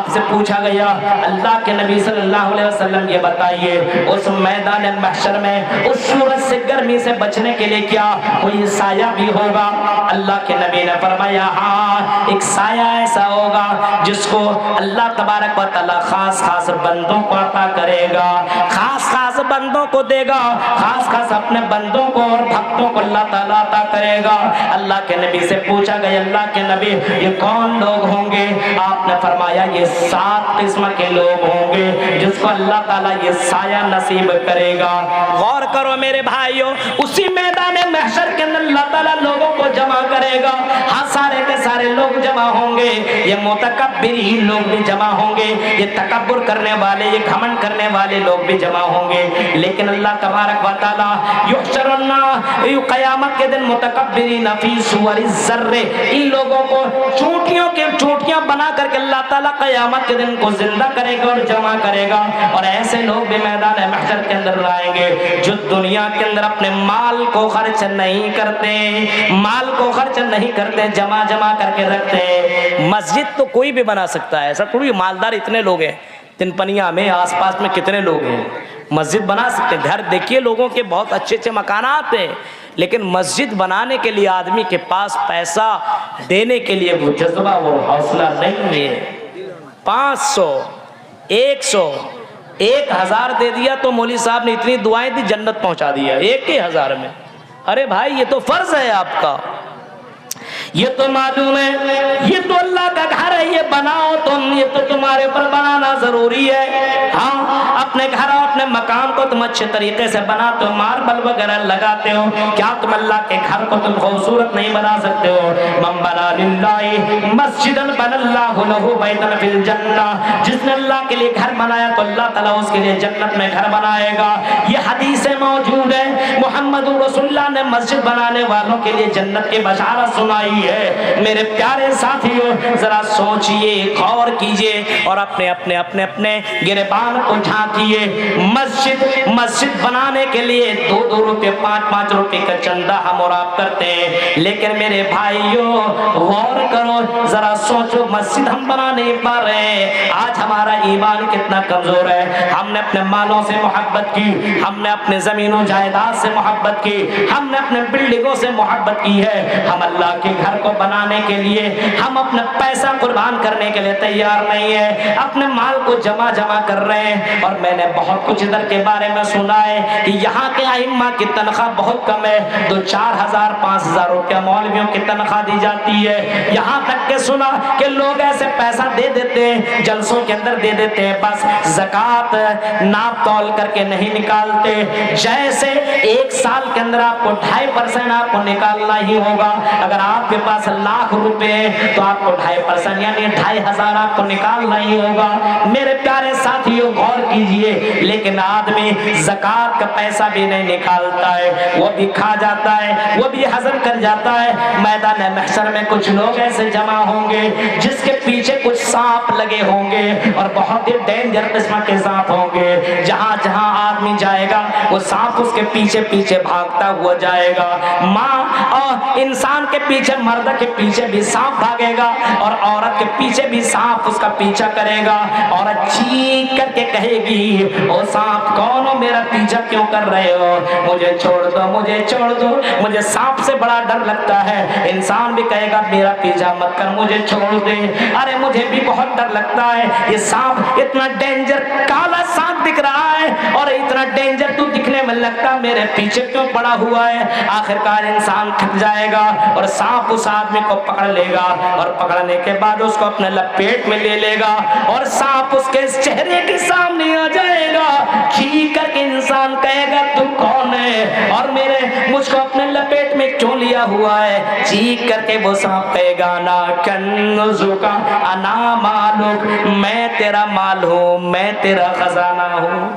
آپ سے پوچھا گیا اللہ کے نبی صلی اللہ علیہ وسلم یہ بتائیے اس میدان محشر میں اس سورج سے گرمی سے بچنے کے لیے کیا کوئی سایہ بھی ہوگا؟ اللہ کے نبی نے فرمایا ہاں، ایک سایہ ایسا ہوگا جس کو اللہ تبارک و تعالی خاص خاص بندوں کو عطا کرے گا، خاص خاص بندوں کو دے گا، خاص خاص اپنے بندوں کو اور بھکتوں کو اللہ تعالیٰ عطا کرے گا۔ اللہ کے نبی سے پوچھا گیا اللہ کے نبی یہ کون لوگ ہوں گے؟ آپ نے فرمایا یہ 7 قسم کے لوگ ہوں گے جس کو اللہ تعالیٰ یہ سایہ نصیب کرے گا۔ غور کرو میرے بھائیوں، اسی میدان محشر کے اندر اللہ تعالیٰ لوگوں کو جمع کرے گا، ہاں سارے کے سارے لوگ جمع ہوں گے، یہ متکبرین لوگ بھی جمع ہوں گے، یہ تکبر کرنے والے، یہ گھمنڈ کرنے والے لوگ بھی جمع ہوں گے، لیکن اللہ تبارک و تعالیٰ یحشر الناس قیامت کے دن متکبرین فی صور الذر، ان لوگوں کو چونٹیاں بنا کر کے اللہ تعالیٰ قیامت کے دن کو زندہ کرے گا اور جمع کرے گا، اور ایسے لوگ بھی میدان محشر کے اندر لائیں گے جو دنیا کے اندر اپنے مال کو خرچ نہیں کرتے، جمع کر کے رکھتے۔ مسجد تو کوئی بھی بنا سکتا ہے، ایسا تھوڑی مالدار اتنے لوگ ہیں، تنپنیا میں آس پاس میں کتنے لوگ ہیں، مسجد بنا سکتے۔ گھر دیکھیے لوگوں کے بہت اچھے اچھے مکانات ہیں، لیکن مسجد بنانے کے لیے آدمی کے پاس پیسہ دینے کے لیے وہ جذبہ، وہ حوصلہ نہیں ہے۔ 500 100 1000 دے دیا تو مولوی صاحب نے اتنی دعائیں دی جنت پہنچا دیا 1000 میں۔ ارے بھائی یہ تو فرض ہے آپ کا، یہ تو معلوم ہے، یہ تو اللہ کا گھر ہے، یہ بناؤ تم، یہ تو تمہارے پر بنانا ضروری ہے۔ ہاں اپنے گھر اور اپنے مکان کو تم اچھے طریقے سے بناتے ہو، ماربل وغیرہ لگاتے ہو، کیا تم اللہ کے گھر کو تم خوبصورت نہیں بنا سکتے ہو؟ من بنا للہ مسجدا بنى اللہ لہ بیتا فی الجنہ، جس نے اللہ کے لیے گھر بنایا تو اللہ تعالیٰ اس کے لیے جنت میں گھر بنائے گا۔ یہ حدیثیں موجود ہیں، محمد رسول اللہ نے مسجد بنانے والوں کے لیے جنت کی بشارت سنائی ہے۔ میرے پیارے ساتھیوں ذرا سوچئے، غور کیجئے اور اپنے گریبان کو جھانکیے۔ مسجد بنانے کے لیے 2 روپے 5 روپے کا چندہ ہم اور آپ کرتے ہیں، لیکن میرے بھائیوں غور کرو، ذرا سوچو، مسجد ہم بنا نہیں پا رہے ہیں۔ آج ہمارا ایمان کتنا کمزور ہے، ہم نے اپنے مالوں سے محبت کی، ہم نے اپنے زمین و جائیداد سے محبت کی، ہم نے اپنے بلڈنگوں سے محبت کی ہے، ہم اللہ کے گھر کو بنانے کے لیے ہم اپنا پیسہ قربان کرنے کے لیے تیار نہیں ہے، اپنے مال کو جمع کر رہے ہیں۔ اور میں نے بہت کچھ ادھر کے بارے میں سنا ہے کہ یہاں کے ائمہ کی تنخواہ بہت کم ہے، تو 4000 5000 روپیہ مولویوں کی تنخواہ دی جاتی ہے۔ یہاں تک کہ سنا کہ لوگ ایسے پیسہ دے دیتے ہیں، جلسوں کے اندر دے دیتے ہیں، بس زکوٰۃ ناپ تول کر کے نہیں نکالتے، جیسے 1 سال کے اندر آپ کو 2.5% آپ کو نکالنا ہی ہوگا۔ اگر آپ کے پاس لاکھ روپے ہیں تو آپ کو 2.5% یعنی 2500 آپ کو نکالنا ہی ہوگا۔ میرے پیارے ساتھیوں غور کیجئے، لیکن آدمی زکوٰۃ کا پیسہ بھی نہیں نکالتا ہے، وہ بھی کھا جاتا ہے، وہ بھی ہضم کر جاتا ہے۔ میدان محشر میں کچھ لوگ ایسے جمع ہوں گے جس کے پیچھے کچھ سانپ لگے ہوں گے، اور بہت ہی ڈینجر قسم کے سانپ ہوں گے، جہاں جہاں آدمی جائے گا وہ سانپ اس کے پیچھے بھاگتا ہوا جائے گا۔ ماں اور انسان کے پیچھے، مرد کے پیچھے بھی سانپ بھاگے گا، اور عورت کے پیچھے بھی سانپ اس کا پیچھا کرے گا، عورت چیخ کر کے کہے گی او سانپ کون ہو، میرا پیچھا کیوں کر رہے ہو، مجھے چھوڑ دو، مجھے سانپ سے بڑا ڈر لگتا ہے۔ انسان بھی کہے گا میرا پیچھا مت کر، مجھے چھوڑ دے، ارے مجھے بھی بہت ڈر لگتا ہے، یہ سانپ اتنا ڈینجر کالا سانپ دکھ رہا ہے اور اتنا ڈینجر تو دکھنے میں لگتا میرے پیچھے کیوں پڑا ہوا ہے۔ آخرکار انسان تھک جائے گا اور سانپ اس آدمی کو پکڑ لے گا، اور پکڑنے کے بعد اس کو اپنے لپیٹ میں لے لے گا، اور سانپ اس کے چہرے کے سامنے آ جائے گا، چیخ کر کے انسان کہے گا تو کون ہے اور مجھ کو اپنے لپیٹ میں کیوں لیا ہوا ہے؟ چیخ کر کے وہ سانپ کہے گا انا کنزک انا مالک، میں تیرا مال ہوں، میں تیرا خزانہ ہوں،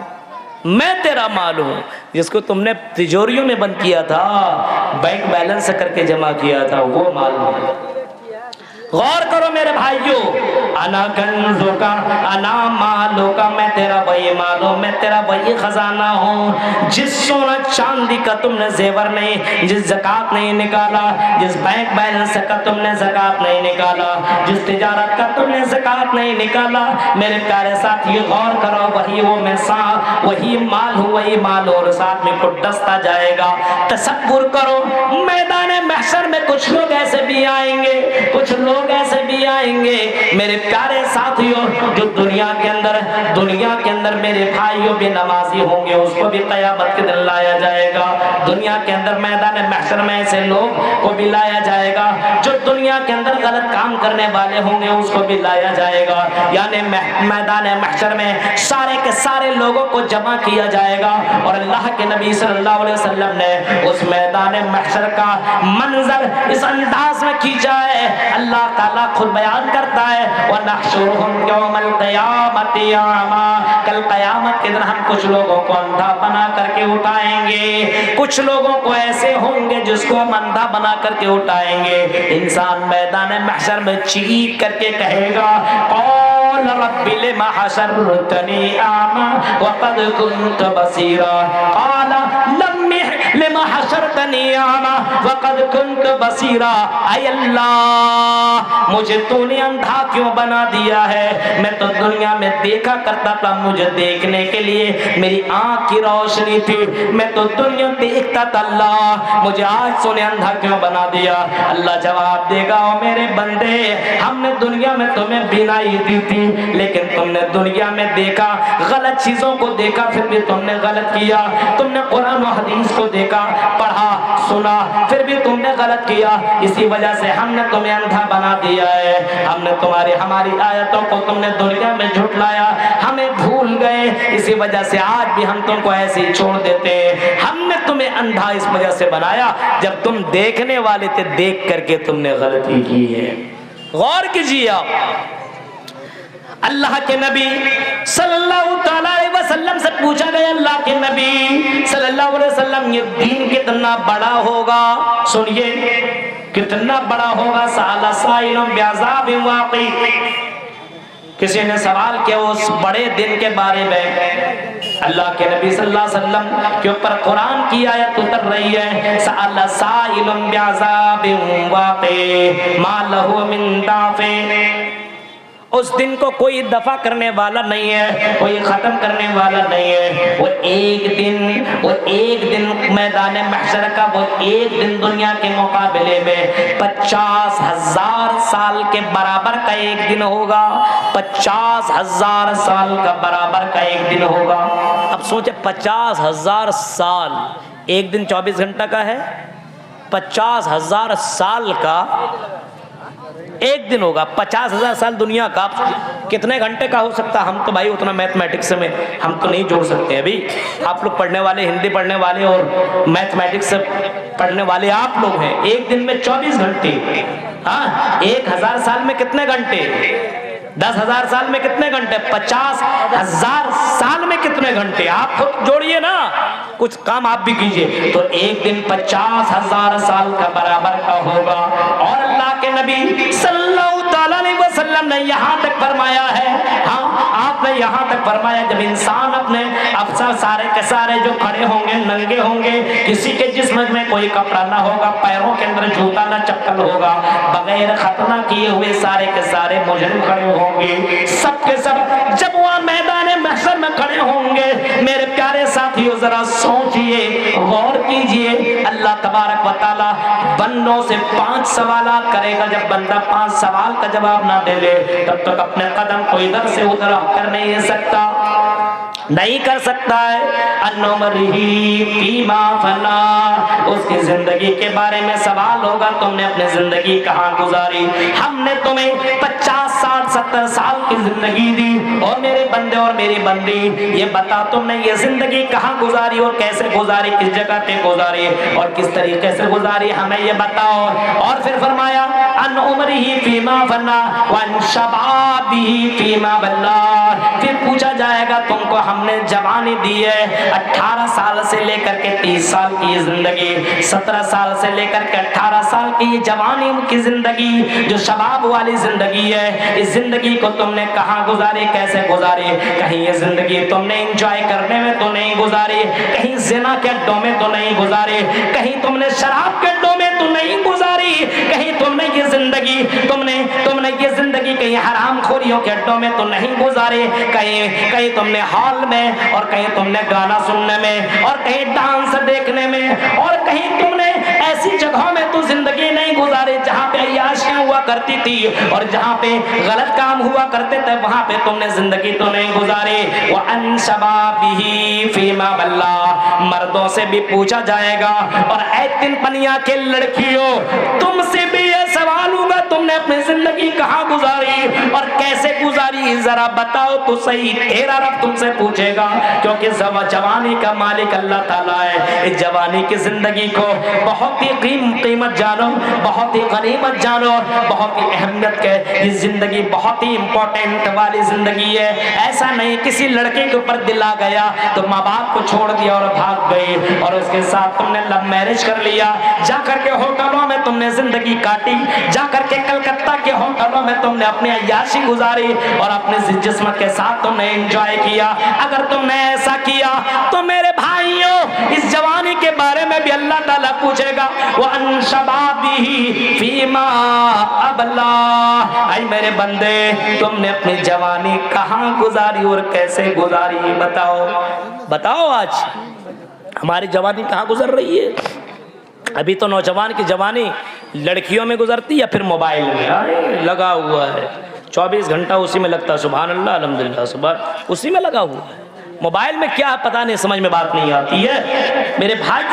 میں تیرا مال ہوں، جس کو تم نے تجوریوں میں بند کیا تھا، بینک بیلنس کر کے جمع کیا تھا، وہ مال ہوں۔ غور کرو میرے بھائیوں، انا کنزو کا انا مالو کا، میں تیرا وہی مال ہوں، میں تیرا وہی خزانہ ہوں۔ جس سونا چاندی کا تم نے زیور نہیں، جس زکات نہیں نکالا، جس بینک بیلنس کا تم نے زکات نہیں نکالا، جس تجارت کا تم نے زکات نہیں نکالا، میرے پیارے ساتھی غور کرو، وہی وہ میں وہی مال ہوں، وہی مال اور ساتھ میں کچھ دستا جائے گا۔ تصور کرو میدان محشر میں کچھ لوگ ایسے بھی آئیں گے، کچھ لوگ ایسے بھی آئیں گے میرے پیارے ساتھیوں، جو دنیا کے اندر میرے بھائیوں بھی نمازی ہوں گے، اس کو بھی قیامت کے دن لایا جائے گا۔ دنیا کے اندر میدان محشر میں ایسے لوگ کو بھی لایا جائے گا جو دنیا کے اندر غلط کام کرنے والے ہوں گے، اس کو بھی لایا جائے گا۔ یعنی میدان محشر میں سارے کے سارے لوگوں کو جمع کیا جائے گا، اور اللہ کے نبی صلی اللہ علیہ وسلم نے اس میدان محشر کا منظر اس انداز میں کھینچا ہے، اللہ تعالیٰ خود بیان کرتا ہے وَنَحْشُرُهُمْ يَوْمَ الْقِيَامَةِ أَعْمَىٰ، کل قیامت کے دن ہم کچھ لوگوں کو اندھا بنا کر کے اٹھائیں گے، کچھ لوگوں کو ایسے ہوں گے جس کو ہم اندھا بنا کر کے اٹھائیں گے۔ انسان میدان محشر میں چیخ کر کے کہے گا قَالَ رَبِّ لِمَ حَشَرْتَنِي أَعْمَىٰ وَقَدْ كُنْتَ بَصِيرًا، قَالَ لِمَ حَشَرْتَنِي أَعْمَىٰ وَقَدْ كُنْتَ بَصِيرًا، اے اللہ مجھے تو نے اندھا کیوں بنا دیا ہے؟ میں تو دنیا میں دیکھا کرتا تھا، مجھے دیکھنے کے لیے میری آنکھ کی روشنی تھی، میں تو دنیا دیکھتا تھا، اللہ مجھے آج تو نے اندھا کیوں بنا دیا؟ اللہ جواب دے گا او میرے بندے، ہم نے دنیا میں تمہیں بینائی دی تھی، لیکن تم نے دنیا میں دیکھا، غلط چیزوں کو دیکھا، پھر بھی تم نے غلط کیا، تم نے قرآن و حدیث کو دیکھا، پڑھا، سنا، پھر بھی تم نے غلط کیا، اسی وجہ سے ہم نے تمہیں اندھا بنا دیا ہے، ہم نے ہماری آیتوں کو تم نے دنیا میں جھٹلایا، ہمیں بھول گئے، اسی وجہ سے آج بھی ہم تم کو ایسے ہی چھوڑ دیتے ہیں۔ ہم نے تمہیں اندھا اس وجہ سے بنایا، جب تم دیکھنے والے تھے، دیکھ کر کے تم نے غلطی کی ہے۔ غور کیجیے آپ، اللہ کے نبی صلی اللہ تعالی علیہ وسلم سے پوچھا گیا، اللہ کے نبی صلی اللہ علیہ وسلم یہ دین کتنا بڑا ہوگا؟ سنیے کتنا بڑا ہوگا؟ سأل سائل بعذاب واقع، کسی نے سوال کیا اس بڑے دن کے بارے میں، اللہ کے نبی صلی اللہ علیہ وسلم کے اوپر قرآن کی آیت اتر رہی ہے، سأل سائل بعذاب واقع ما له من دافع، اس دن کو کوئی دفع کرنے والا نہیں ہے، کوئی ختم کرنے والا نہیں ہے۔ وہ ایک دن میدان محشر کا، وہ ایک دن دنیا کے مقابلے میں 50,000 سال کے برابر کا ایک دن ہوگا، 50,000 سال کا برابر کا ایک دن ہوگا۔ اب سوچے 50,000 سال، ایک دن 24 گھنٹہ کا ہے، 50,000 سال کا ایک دن ہوگا، 50,000 سال دنیا کا کتنے گھنٹے کا ہو سکتا؟ ہم تو بھائی اتنا میتھمیٹکس میں ہم تو نہیں جوڑ سکتے ابھی، آپ لوگ پڑھنے والے، ہندی پڑھنے والے اور میتھمیٹکس پڑھنے والے آپ لوگ ہیں۔ ایک دن میں 24 گھنٹے، ہاں 1000 سال میں کتنے گھنٹے؟ 10,000 سال میں کتنے گھنٹے؟ 50,000 سال میں کتنے گھنٹے؟ آپ خود جوڑیے نا، کچھ کام آپ بھی کیجئے۔ تو ایک دن 50,000 سال کا برابر کا ہوگا، اور اللہ کے نبی صلی اللہ تعالیٰ علیہ وسلم نے یہاں تک فرمایا ہے، ہاں آپ نے یہاں تک فرمایا جب انسان اپنے افسر سارے کے سارے جو کھڑے ہوں گے، ننگے ہوں گے، کسی کے جسم میں کوئی کپڑا نہ ہوگا، پیروں کے اندر جوتا نہ چپل ہوگا، بغیر ختنہ کیے ہوئے سارے کے سارے مجرم کھڑے ہوں گے، سب کے سب جب وہ میدان محشر میں کھڑے ہوں گے، میرے پیارے ساتھیوں ذرا سوچئے، غور کیجئے، اللہ تبارک و تعالی بندوں سے 5 سوالات کرے گا، جب بندہ 5 سوال کا جواب نہ دے لے تب تک اپنے قدم کو ادھر سے ادھر کر نہیں سکتا، نہیں کر سکتا ہے۔ انمرہی فیما فنا، اس کی زندگی کے بارے میں سوال ہوگا، تم نے اپنی زندگی کہاں گزاری؟ ہم نے تمہیں 50 60 70 سال کی زندگی دی، اور میرے بندے اور میری بندی یہ بتا تم نے یہ زندگی کہاں گزاری اور کیسے گزاری, کس جگہ پہ گزاری اور کس طریقے سے گزاری, ہمیں یہ بتاؤ. اور پھر فرمایا ان عمرہ فیما فنا وان شبابہ فیما بلا, پھر پوچھا جائے گا تم کو ہم نے جوانی دی ہے 18 سال سے لے کر کے 30 سال کی زندگی, 17 سال سے لے کر کے 18 سال کی یہ جوانی کی زندگی جو شباب والی زندگی ہے, اس زندگی کو تم نے کہاں گزاری, کیسے گزاری؟ کہیں یہ زندگی تم نے انجوائے کرنے میں تو نہیں گزاری, کہیں زنا کے اڈوں میں تو نہیں گزاری, کہیں تم نے شراب کے اڈوں میں تو نہیں گزاری, کہیں تم نے یہ زندگی تم نے یہ زندگی کہیں حرام خوریوں کے اڈوں میں تو نہیں گزاری, کہیں تم نے ہال میں اور کہیں تم نے گانا سننے میں اور کہیں ڈانس دیکھنے میں اور کہیں تم نے ایسی جگہوں میں تو زندگی نہیں گزاری جہاں پہ عیاشیاں ہوا کرتی تھی اور جہاں پہ غلط کام ہوا کرتے تھے وہاں پہ تم نے زندگی تو نہیں گزاری. وَأَن شَبَابِهِ فِيمَا بَلَّا, مردوں سے بھی پوچھا جائے گا. اور اے تن پنیا کے لڑکیوں تم سے بھی یہ سوال ہوگا تم نے اپنی زندگی کہاں گزاری اور کیسے گزاری, ذرا بتاؤ تو صحیح. تیرا رب تم سے پوچھے گا کیونکہ جوانی کا مالک اللہ تعالیٰ ہے. اس جوانی کی زندگی کو بہت ہی قیمت جانو, بہت ہی غنیمت جانو, بہت ہی اہمیت کے, یہ زندگی بہت ہی امپورٹنٹ والی زندگی ہے. ایسا نہیں کسی لڑکے کے اوپر دل آ گیا تو ماں باپ کو چھوڑ دیا اور بھاگ گئی اور اس کے ساتھ تم نے لو میرج کر لیا, جا کر کے ہوٹلوں میں تم نے زندگی کاٹی, جا کر کے کلکتہ کے ہوٹلوں میں تم نے اپنی عیاشی گزاری اور اپنے جسم کے ساتھ تم نے انجوائے کیا. اگر تم نے ایسا کیا تو میرے بھائیوں اس جوانی کے بارے میں بھی اللہ تعالیٰ پوچھے گا. وَأَن شَبَابِهِ فِيمَا أَبْلَا, اے میرے بندے تم نے اپنی جوانی کہاں گزاری اور کیسے گزاری, بتاؤ آج ہماری جوانی کہاں گزر رہی ہے. ابھی تو نوجوان کی جوانی لڑکیوں میں گزرتی یا پھر موبائل میں لگا ہوا ہے, 24 گھنٹہ اسی میں لگتا ہے. سبحان اللہ الحمدللہ سبحان, اسی میں لگا ہوا ہے. موبائل میں کیا پتہ نہیں, سمجھ میں بات نہیں آتی ہے. میرے بھائیو